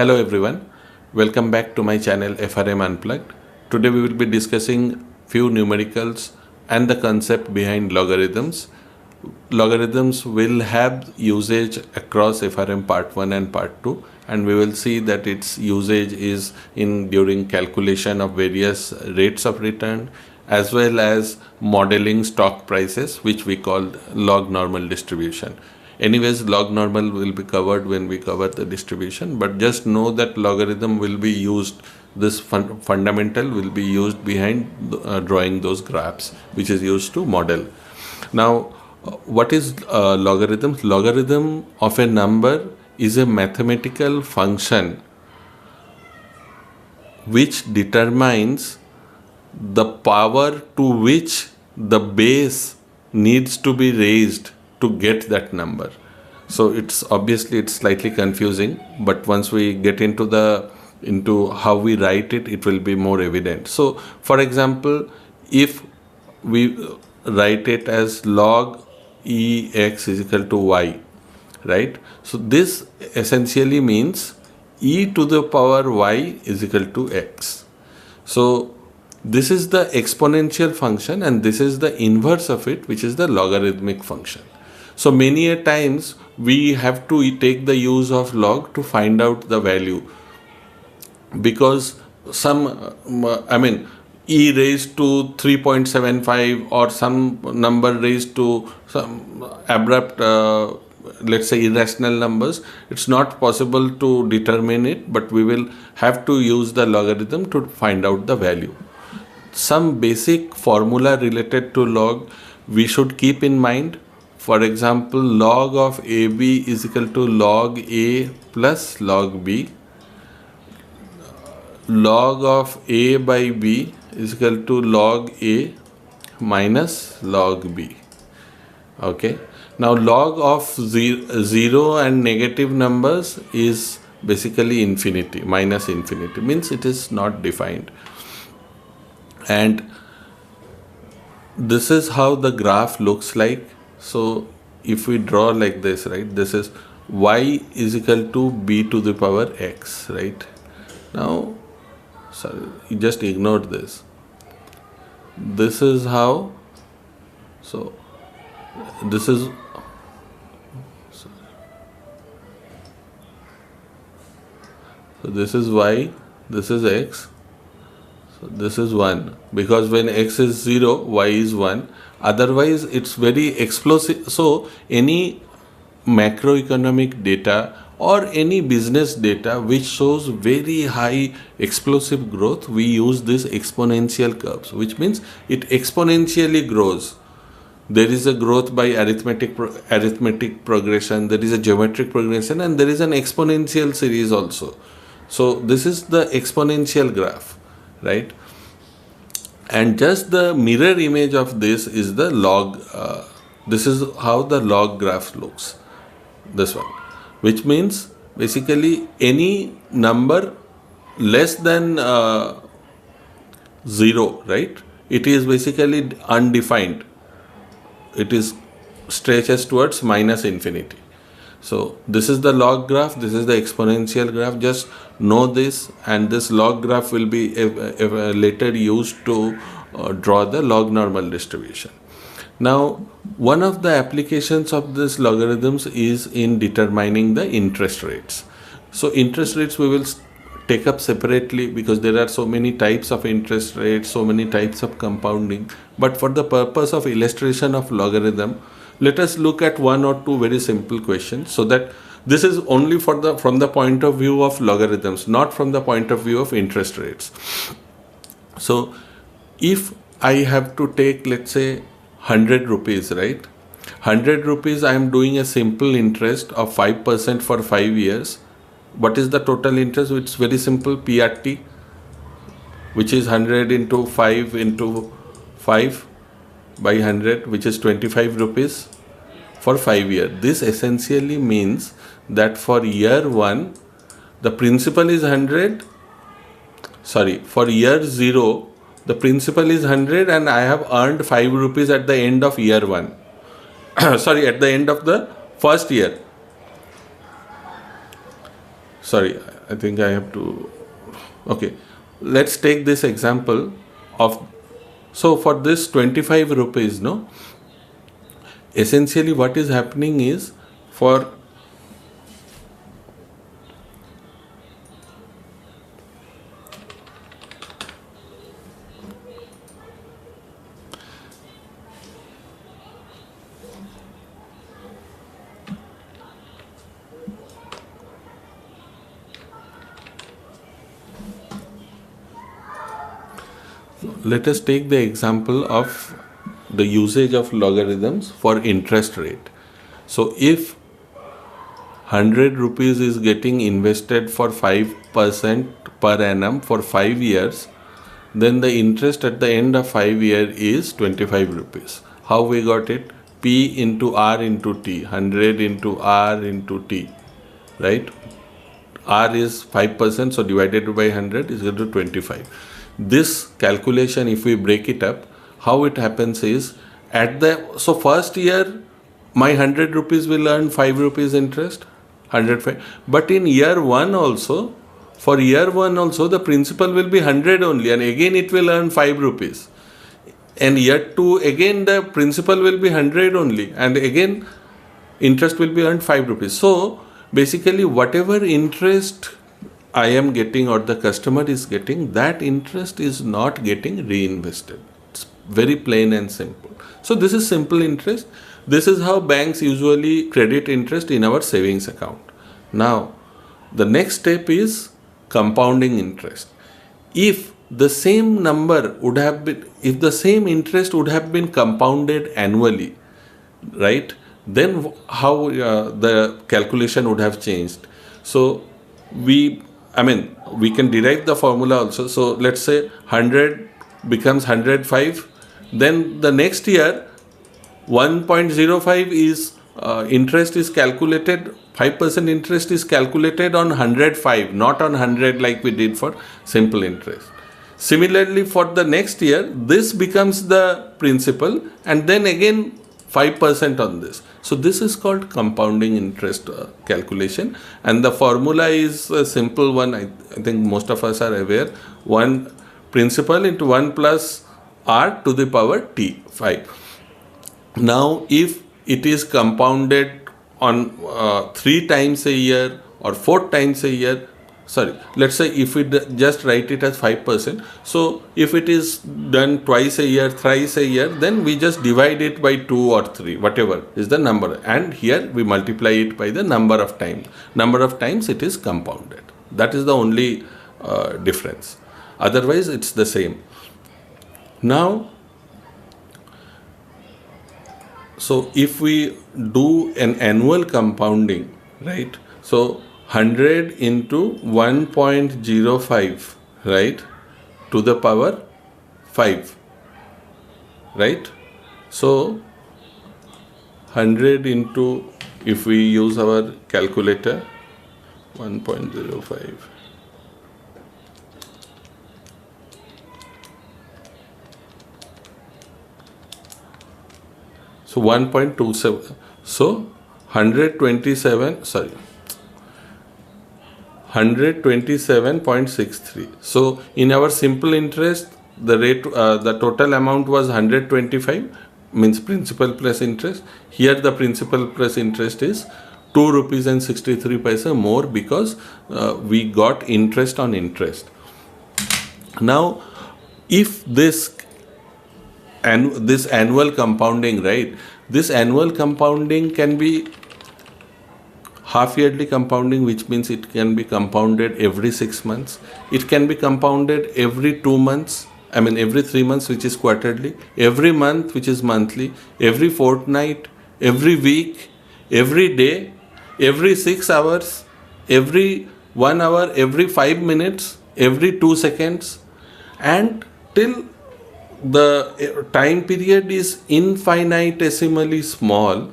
Hello everyone, welcome back to my channel FRM Unplugged. Today we will be discussing few numericals and the concept behind logarithms. Logarithms will have usage across FRM part 1 and part 2, and we will see that its usage is in during calculation of various rates of return as well as modeling stock prices, which we call log normal distribution. Anyways, log normal will be covered when we cover the distribution, but just know that logarithm will be used, this fundamental will be used behind drawing those graphs, which is used to model. Now, what is logarithms? Logarithm of a number is a mathematical function which determines the power to which the base needs to be raised to get that number. So it's slightly confusing, but once we get into how we write it, it will be more evident. So for example, if we write it as log ex is equal to y, right? So this essentially means e to the power y is equal to x. So this is the exponential function and this is the inverse of it, which is the logarithmic function. So many a times we have to take the use of log to find out the value, because e raised to 3.75 or some number raised to some abrupt let's say irrational numbers, it's not possible to determine it, but we will have to use the logarithm to find out the value. Some basic formula related to log we should keep in mind. For example, log of AB is equal to log A plus log B. Log of A by B is equal to log A minus log B. Okay. Now log of 0 and negative numbers is basically infinity, minus infinity, means it is not defined. And this is how the graph looks like. So if we draw like this, right, this is y is equal to b to the power x, right? Now, sorry, you just ignored this. This is how, so this is, so this is y, this is x. This is 1, because when x is 0, y is 1. Otherwise, it's very explosive. So, any macroeconomic data or any business data which shows very high explosive growth, we use this exponential curves, which means it exponentially grows. There is a growth by arithmetic progression, there is a geometric progression, and there is an exponential series also. So, this is the exponential graph, right? And just the mirror image of this is the log. This is how the log graph looks, this one, which means basically any number less than 0, right? It is basically undefined. It is stretches towards minus infinity. So this is the log graph, this is the exponential graph. Just know this, and this log graph will be later used to draw the log normal distribution. Now, one of the applications of this logarithms is in determining the interest rates. So interest rates we will take up separately, because there are so many types of interest rates, so many types of compounding. But for the purpose of illustration of logarithm, let us look at one or two very simple questions, so that this is only from the point of view of logarithms, not from the point of view of interest rates. So if I have to take, let's say, 100 rupees, right? 100 rupees, I am doing a simple interest of 5% for 5 years. What is the total interest? It's very simple, PRT, which is 100 into 5 into 5 by 100, which is 25 rupees for 5 years. This essentially means that for year 1, the principal is 100. Sorry, for year 0, the principal is 100 and I have earned 5 rupees at the end of year 1. Sorry, at the end of the first year. sorry, I think I have to, okay, let's take this example of, so for this 25 rupees, no, essentially what is happening is, for let us take the example of the usage of logarithms for interest rate. So if 100 rupees is getting invested for 5% per annum for 5 years, then the interest at the end of 5 years is 25 rupees. How we got it? P into R into T, 100 into R into T, right? R is 5%, so divided by 100 is equal to 25. This calculation, if we break it up, how it happens is, so first year my 100 rupees will earn 5 rupees interest, 105. But in year 1 also, for year 1 also, the principal will be 100 only, and again it will earn 5 rupees. And year 2, again the principal will be 100 only, and again interest will be earned 5 rupees. So basically whatever interest I am getting or the customer is getting, that interest is not getting reinvested. It's very plain and simple. So this is simple interest. This is how banks usually credit interest in our savings account. Now, the next step is compounding interest. If the same number would have been, if the same interest would have been compounded annually, right, then how the calculation would have changed. So we can derive the formula also. So let's say 100 becomes 105, then the next year 1.05 is interest is calculated, 5% interest is calculated on 105, not on 100 like we did for simple interest. Similarly, for the next year, this becomes the principal, and then again 5% on this. So this is called compounding interest calculation, and the formula is a simple one. I think most of us are aware. 1 principal into 1 plus r to the power t, 5. Now, if it is compounded on 3 times a year or 4 times a year, sorry, let's say if we just write it as 5%, so if it is done twice a year, thrice a year, then we just divide it by 2 or 3, whatever is the number, and here we multiply it by the number of times it is compounded. That is the only difference. Otherwise it's the same. Now, so if we do an annual compounding, right, so 100 into 1.05, right, to the power 5, right? So 100 into, if we use our calculator, 1.05. So 1.27. So 127.63. So in our simple interest, the rate, the total amount was 125, means principal plus interest. Here the principal plus interest is 2 rupees and 63 paisa more, because we got interest on interest. Now, if this annual compounding, right, this annual compounding can be half yearly compounding, which means it can be compounded every 6 months. It can be compounded every 2 months, every 3 months, which is quarterly, every month, which is monthly, every fortnight, every week, every day, every 6 hours, every 1 hour, every 5 minutes, every 2 seconds, and till the time period is infinitesimally small.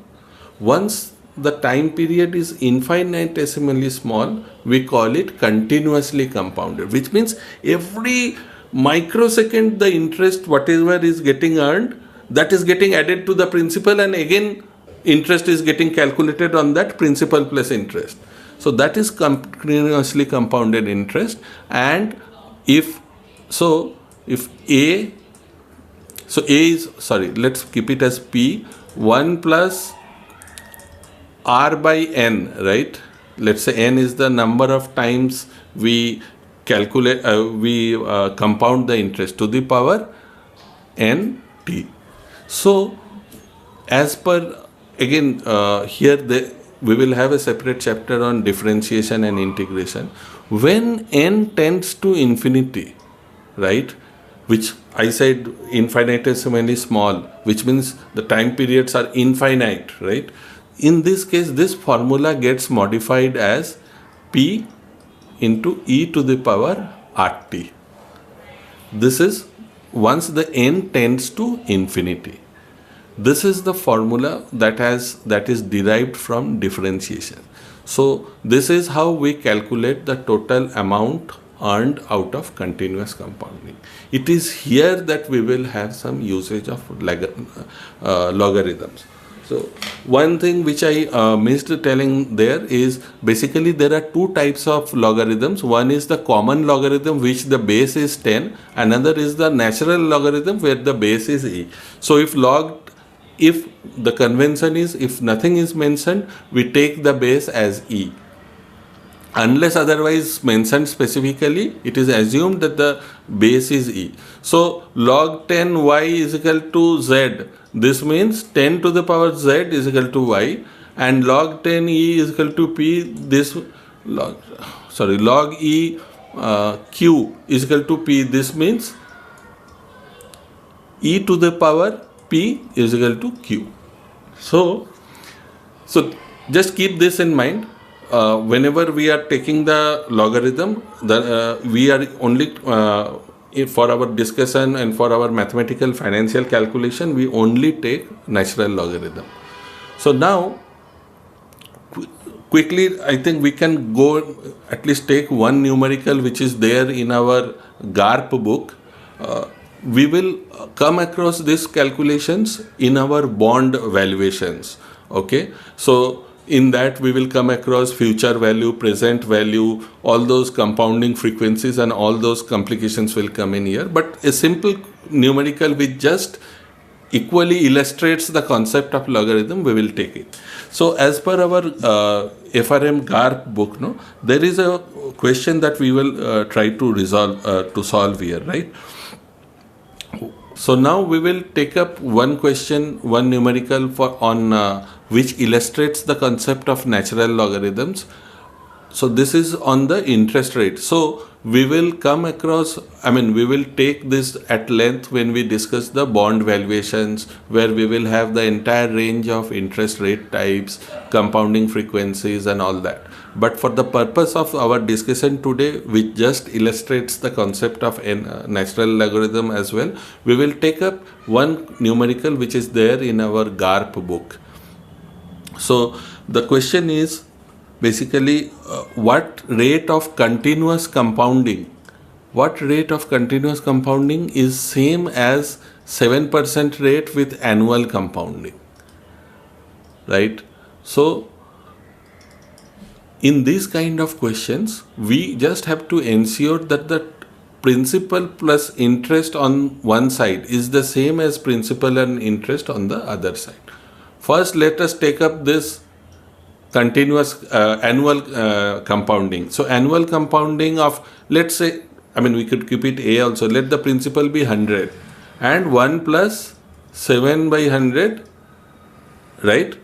Once the time period is infinitesimally small, we call it continuously compounded, which means every microsecond the interest whatever is getting earned, that is getting added to the principal, and again interest is getting calculated on that principal plus interest. So that is continuously compounded interest. And if so, if A, so A is, sorry, let's keep it as P, 1 plus R by N, right? Let's say N is the number of times we calculate, compound the interest to the power N T. So as per, again, here we will have a separate chapter on differentiation and integration. When N tends to infinity, right, which I said infinitesimally small, which means the time periods are infinite, right? In this case, this formula gets modified as P into e to the power RT. This is once the N tends to infinity. This is the formula that is derived from differentiation. So this is how we calculate the total amount earned out of continuous compounding. It is here that we will have some usage of logarithms. So one thing which I missed telling there is, basically there are two types of logarithms. One is the common logarithm, which the base is 10. Another is the natural logarithm, where the base is e. So if the convention is, if nothing is mentioned, we take the base as e. Unless otherwise mentioned specifically, it is assumed that the base is e. So log 10 y is equal to z. This means 10 to the power z is equal to y, and log 10 e is equal to p. This log e q is equal to p. This means e to the power p is equal to q. So just keep this in mind. Whenever we are taking the logarithm, we are only for our discussion and for our mathematical financial calculation, we only take natural logarithm. So now quickly, I think we can go at least take one numerical which is there in our GARP book. We will come across these calculations in our bond valuations. Okay, so in that we will come across future value, present value, all those compounding frequencies, and all those complications will come in here. But a simple numerical which just equally illustrates the concept of logarithm, we will take it. So as per our FRM GARP book, there is a question that we will try to solve here, right? So now we will take up one question, one numerical on which illustrates the concept of natural logarithms. So this is on the interest rate. So we will come across, we will take this at length when we discuss the bond valuations, where we will have the entire range of interest rate types, compounding frequencies, and all that. But for the purpose of our discussion today, which just illustrates the concept of natural logarithm as well, we will take up one numerical which is there in our GARP book. So the question is basically what rate of continuous compounding is same as 7% rate with annual compounding, right? So in these kind of questions, we just have to ensure that the principal plus interest on one side is the same as principal and interest on the other side. First, let us take up this continuous annual compounding. So annual compounding of, let's say, we could keep it A also. Let the principal be 100 and 1 plus 7 by 100, right,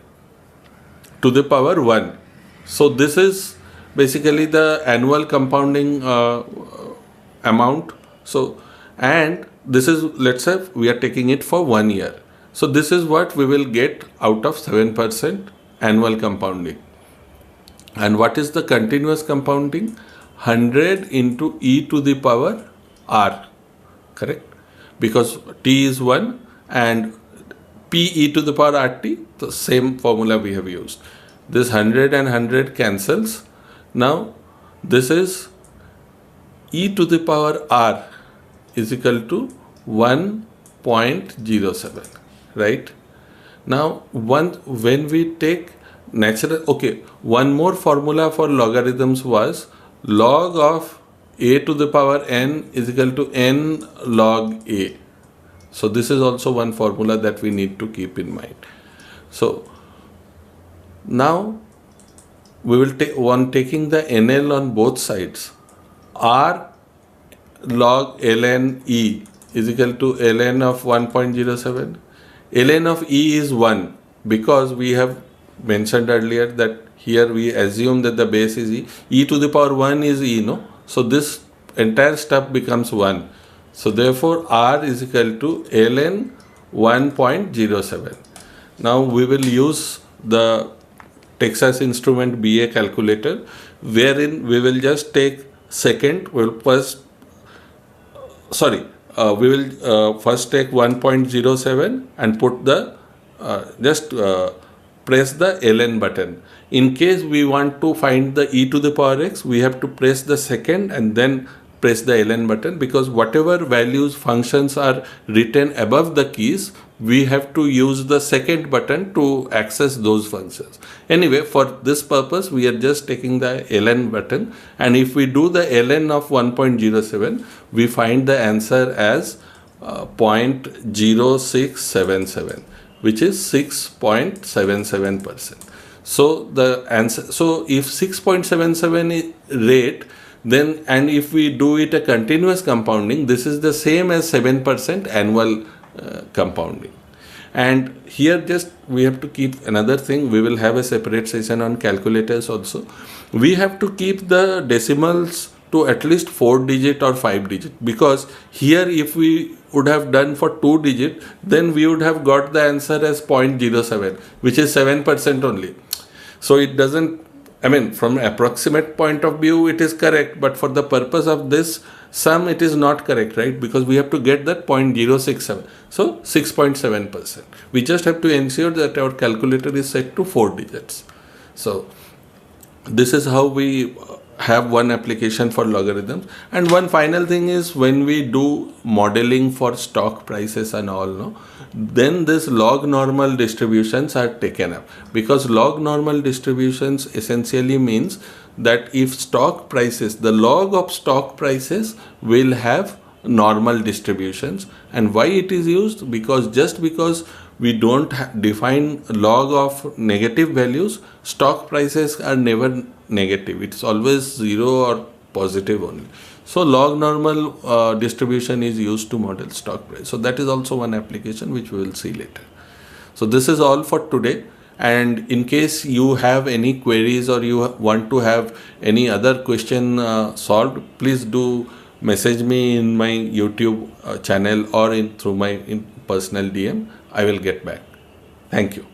to the power 1. So this is basically the annual compounding amount. So, and this is, let's say we are taking it for 1 year. So this is what we will get out of 7% annual compounding. And what is the continuous compounding? 100 into e to the power r, correct? Because t is 1 and p e to the power rt, the same formula we have used. This 100 and 100 cancels. Now this is e to the power r is equal to 1.07, right? Now when we take natural. Okay, one more formula for logarithms was log of a to the power n is equal to n log a. So this is also one formula that we need to keep in mind. So now we will take one taking the NL on both sides. R log ln E is equal to ln of 1.07. ln of E is 1 because we have mentioned earlier that here we assume that the base is E. E to the power 1 is E, no? So this entire stuff becomes 1. So therefore R is equal to ln 1.07. Now we will use the Texas Instrument BA calculator, wherein we will just take second, we will first take 1.07 and put the press the ln button. In case we want to find the e to the power x, we have to press the second and then press the ln button, because whatever values functions are written above the keys, we have to use the second button to access those functions. Anyway, for this purpose, we are just taking the ln button, and if we do the ln of 1.07, we find the answer as 0.0677, which is 6.77%. So the answer, so if 6.77 is rate, then, and if we do it a continuous compounding, this is the same as 7% annual compounding. And here just we have to keep another thing, we will have a separate session on calculators also. We have to keep the decimals to at least 4-digit or 5-digit, because here if we would have done for 2-digit, then we would have got the answer as 0.07, which is 7% only. So it doesn't, I mean, from approximate point of view, it is correct, but for the purpose of this sum, it is not correct, right? Because we have to get that 0.067, so 6.7%. We just have to ensure that our calculator is set to 4 digits. So this is how we have one application for logarithms. And one final thing is, when we do modeling for stock prices and all, no, then this log normal distributions are taken up, because log normal distributions essentially means that if stock prices, the log of stock prices will have normal distributions. And why it is used? Because just because we don't define log of negative values, stock prices are never negative. It's always 0 or positive only. So log normal distribution is used to model stock price. So that is also one application which we will see later. So this is all for today. And in case you have any queries or you want to have any other question solved, please do message me in my YouTube channel or through my personal DM. I will get back. Thank you.